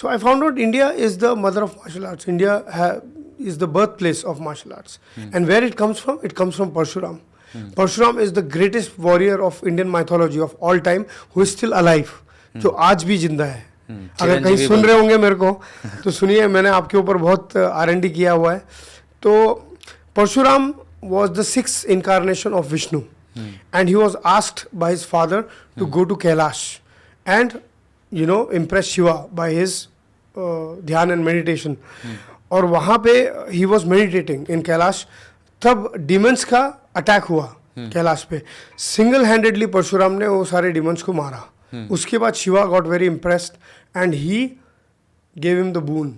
So I found out India is the mother of martial arts. Is the birthplace of martial arts. And where it comes from? It comes from Parshuram. Parshuram is the greatest warrior of Indian mythology of all time who is still alive. जो आज भी जिंदा है. अगर कहीं सुन रहे होंगे मेरे को तो सुनिए, मैंने आपके ऊपर बहुत R&D किया हुआ है. तो Parshuram was the sixth incarnation of Vishnu, and he was asked by his father to go to Kailash and impress Shiva by his ध्यान and meditation. और वहाँ पे he was meditating in Kailash, तब demons का अटैक हुआ कैलाश पे. Single handedly Parshuram ने वो सारे डिमंस को मारा. उसके बाद Shiva got very impressed and he gave him the boon.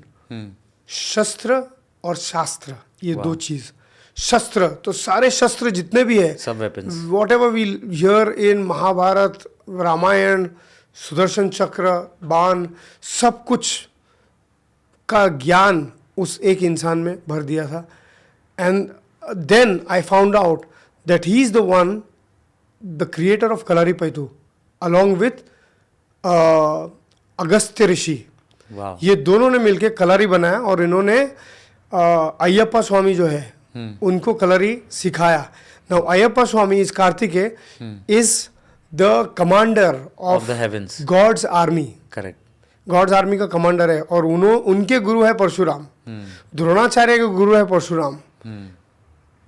शस्त्र और शास्त्र, ये दो चीज. शस्त्र तो सारे शस्त्र जितने भी है, सब weapons, whatever we hear in Mahabharata, Ramayana, Sudarshan Chakra, बाण, सब कुछ का ज्ञान उस एक इंसान में भर दिया था. And then I found out that he is the one, the creator of Kalaripayattu, along with Agastya Rishi. ये दोनों ने मिलके कलारी बनाया और इन्होंने अयप्पा स्वामी जो है उनको कलारी सिखाया. Now अयप्पा स्वामी इस Kartikeya is the commander of the heavens, God's army. Correct. God's army का कमांडर है और उनके गुरु है परशुराम. द्रोणाचार्य के गुरु है परशुराम.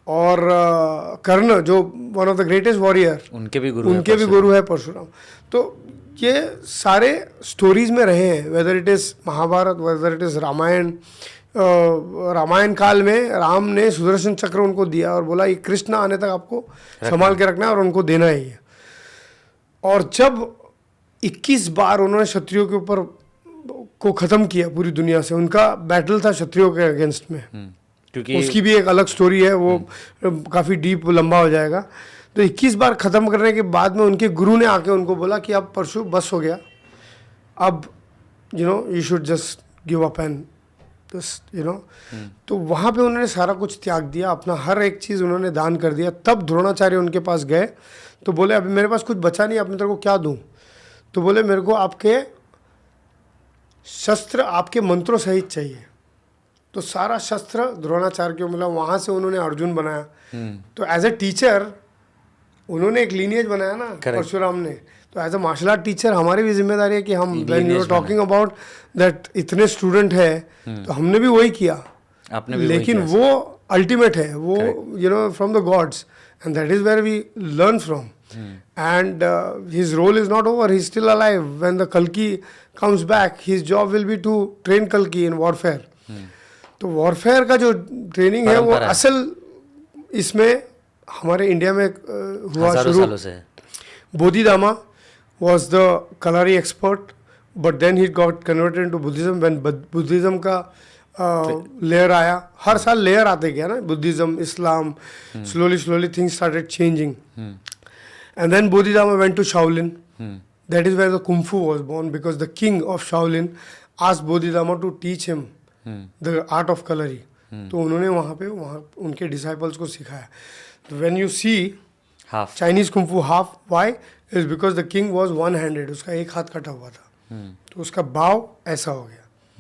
और कर्ण जो one of the greatest warrior, उनके भी गुरु है परशुराम. तो ये सारे स्टोरीज में रहे हैं, whether it is Mahabharata, whether it is Ramayana. Ramayana काल में राम ने सुदर्शन चक्र उनको दिया और बोला ये कृष्ण आने तक आपको संभाल के रखना है और उनको देना ही है. और जब 21 बार उन्होंने क्षत्रियों के ऊपर को ख़त्म किया पूरी दुनिया से, उनका बैटल था क्षत्रियों के अगेंस्ट में. उसकी भी एक अलग स्टोरी है, वो काफ़ी डीप लंबा हो जाएगा. तो 21 बार ख़त्म करने के बाद में उनके गुरु ने आके उनको बोला कि अब परशु बस हो गया, अब you should just give up and तो वहाँ पे उन्होंने सारा कुछ त्याग दिया, अपना हर एक चीज़ उन्होंने दान कर दिया. तब द्रोणाचार्य उनके पास गए तो बोले अभी मेरे पास कुछ बचा नहीं, अब मैं तेरे को क्या दूँ. तो बोले मेरे को आपके शस्त्र आपके मंत्रों सहित चाहिए. तो सारा शस्त्र द्रोणाचार्य को मिला. वहाँ से उन्होंने अर्जुन बनाया. तो एज ए टीचर उन्होंने एक लीनियज बनाया ना परशुराम ने. तो as a martial art teacher हमारी भी जिम्मेदारी है कि हम when you are talking about that इतने स्टूडेंट है तो हमने भी वही किया. आपने भी लेकिन वो अल्टीमेट है, वो from the gods and that is where we learn from. And his role is not over, he is still alive. When the कल्की comes back his job will be to train कल्की in warfare. तो warfare का जो training है वो असल इसमें हमारे India में हुआ शुरू. Bodhidharma was the Kalari expert, but then he got converted into Buddhism. When Buddhism का लेयर आया, हर साल लेयर आते गया ना, Buddhism, Islam, slowly things started changing. And then Bodhidharma went to Shaolin. That is where the kung fu was born because the king of Shaolin asked Bodhidharma to teach him the art of Kalari. तो उन्होंने वहाँ उनके disciples को सिखाया. तो when you see Chinese kung fu half, why is because the king was one handed, उसका एक हाथ कटा हुआ था. तो उसका भाव ऐसा हो गया.